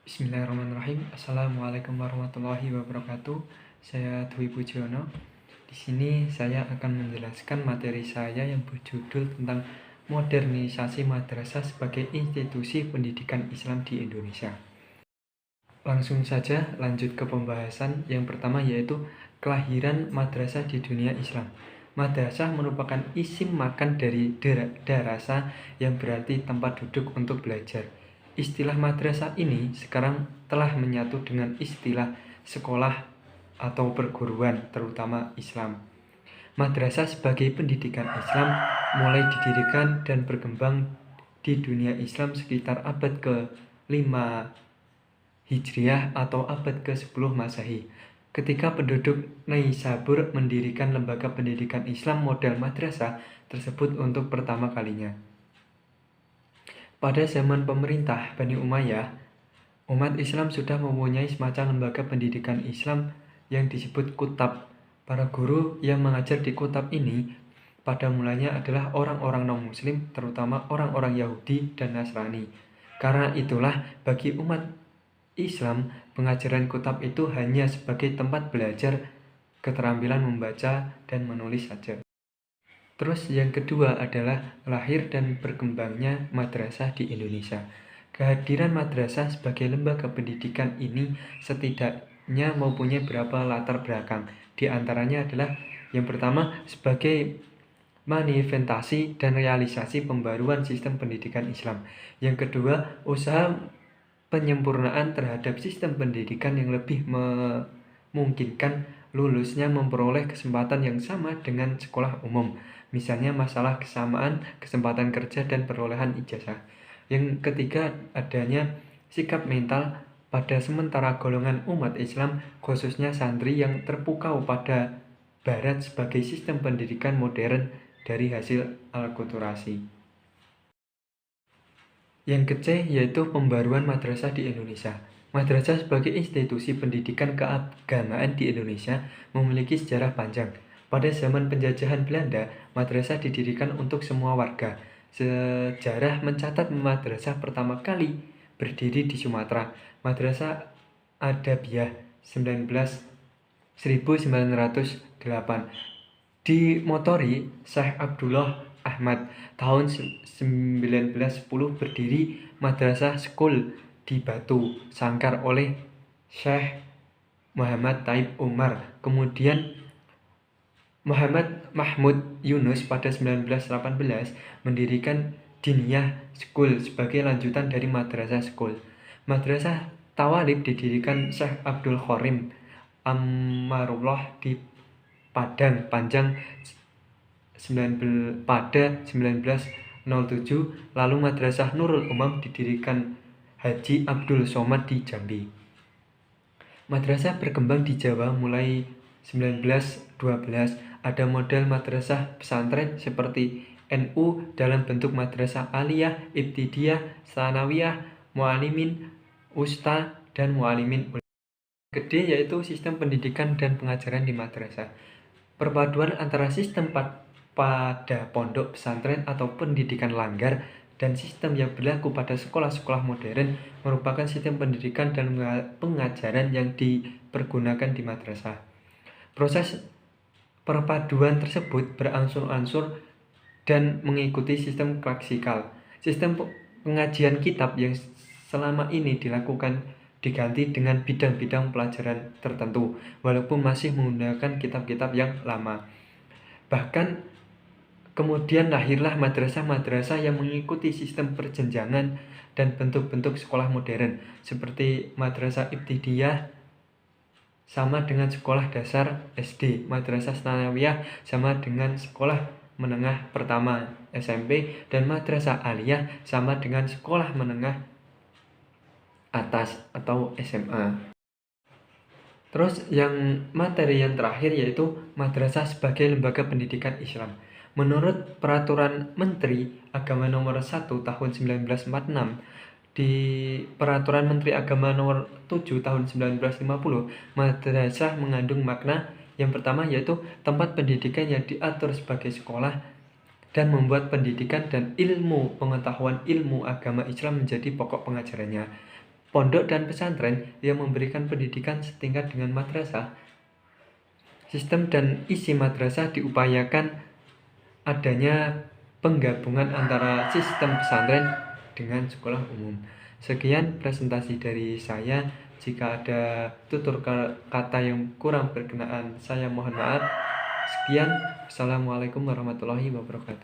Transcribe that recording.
Bismillahirrahmanirrahim. Assalamualaikum warahmatullahi wabarakatuh. Saya Dwi Pujono. Di sini saya akan menjelaskan materi saya yang berjudul tentang modernisasi madrasah sebagai institusi pendidikan Islam di Indonesia. Langsung saja lanjut ke pembahasan yang pertama, yaitu kelahiran madrasah di dunia Islam. Madrasah merupakan isim makan dari darasa yang berarti tempat duduk untuk belajar. Istilah madrasah ini sekarang telah menyatu dengan istilah sekolah atau perguruan, terutama Islam. Madrasah sebagai pendidikan Islam mulai didirikan dan berkembang di dunia Islam sekitar abad ke-5 Hijriah atau abad ke-10 Masehi. Ketika penduduk Naisabur mendirikan lembaga pendidikan Islam model madrasah tersebut untuk pertama kalinya. Pada zaman pemerintah Bani Umayyah, umat Islam sudah mempunyai semacam lembaga pendidikan Islam yang disebut kutab. Para guru yang mengajar di kutab ini pada mulanya adalah orang-orang non-muslim, terutama orang-orang Yahudi dan Nasrani. Karena itulah bagi umat Islam, pengajaran kutab itu hanya sebagai tempat belajar keterampilan membaca dan menulis saja. Terus yang kedua adalah lahir dan berkembangnya madrasah di Indonesia. Kehadiran madrasah sebagai lembaga pendidikan ini setidaknya mempunyai beberapa latar belakang. Di antaranya adalah yang pertama sebagai manifestasi dan realisasi pembaruan sistem pendidikan Islam. Yang kedua, usaha penyempurnaan terhadap sistem pendidikan yang lebih memungkinkan lulusnya memperoleh kesempatan yang sama dengan sekolah umum. Misalnya masalah kesamaan kesempatan kerja dan perolehan ijazah. Yang ketiga, adanya sikap mental pada sementara golongan umat Islam, khususnya santri yang terpukau pada Barat sebagai sistem pendidikan modern dari hasil alkulturasi. Yang ketiga yaitu pembaruan madrasah di Indonesia. Madrasah sebagai institusi pendidikan keagamaan di Indonesia memiliki sejarah panjang. Pada zaman penjajahan Belanda, madrasah didirikan untuk semua warga. Sejarah mencatat madrasah pertama kali berdiri di Sumatera. Madrasah Adabiyah 1908 dimotori Syekh Abdullah Ahmad. Tahun 1910 berdiri Madrasah School di Batu Sangkar oleh Syekh Muhammad Taib Umar. Kemudian Muhammad Mahmud Yunus pada 1918 mendirikan Diniyah School sebagai lanjutan dari Madrasah School. Madrasah Tawalib didirikan Syekh Abdul Khorim Amarullah di Padang Panjang pada 1907. Lalu Madrasah Nurul Umam didirikan Haji Abdul Somad di Jambi. Madrasah berkembang di Jawa mulai 1912. Ada model madrasah pesantren seperti NU dalam bentuk madrasah aliyah, ibtidiyah, sanawiyah, mu'alimin, usta, dan mu'alimin. Gede yaitu sistem pendidikan dan pengajaran di madrasah. Perpaduan antara sistem pada pondok pesantren atau pendidikan langgar dan sistem yang berlaku pada sekolah-sekolah modern merupakan sistem pendidikan dan pengajaran yang dipergunakan di madrasah. Proses perpaduan tersebut berangsur-angsur dan mengikuti sistem klasikal. Sistem pengajian kitab yang selama ini dilakukan diganti dengan bidang-bidang pelajaran tertentu, walaupun masih menggunakan kitab-kitab yang lama. Bahkan kemudian lahirlah madrasah-madrasah yang mengikuti sistem perjenjangan dan bentuk-bentuk sekolah modern, seperti Madrasah Ibtidiyah sama dengan sekolah dasar SD, Madrasah Sanawiyah sama dengan sekolah menengah pertama SMP, dan Madrasah Aliyah sama dengan sekolah menengah atas atau SMA. Terus yang materi yang terakhir yaitu madrasah sebagai lembaga pendidikan Islam. Menurut Peraturan Menteri Agama Nomor 1 Tahun 1946, di Peraturan Menteri Agama Nomor 7 Tahun 1950, madrasah mengandung makna yang pertama yaitu tempat pendidikan yang diatur sebagai sekolah dan membuat pendidikan dan ilmu pengetahuan ilmu agama Islam menjadi pokok pengajarannya. pondok dan pesantren yang memberikan pendidikan setingkat dengan madrasah. Sistem dan isi madrasah diupayakan adanya penggabungan antara sistem pesantren dengan sekolah umum. Sekian presentasi dari saya. Jika ada tutur kata yang kurang berkenaan, saya mohon maaf. Sekian, Assalamualaikum warahmatullahi wabarakatuh.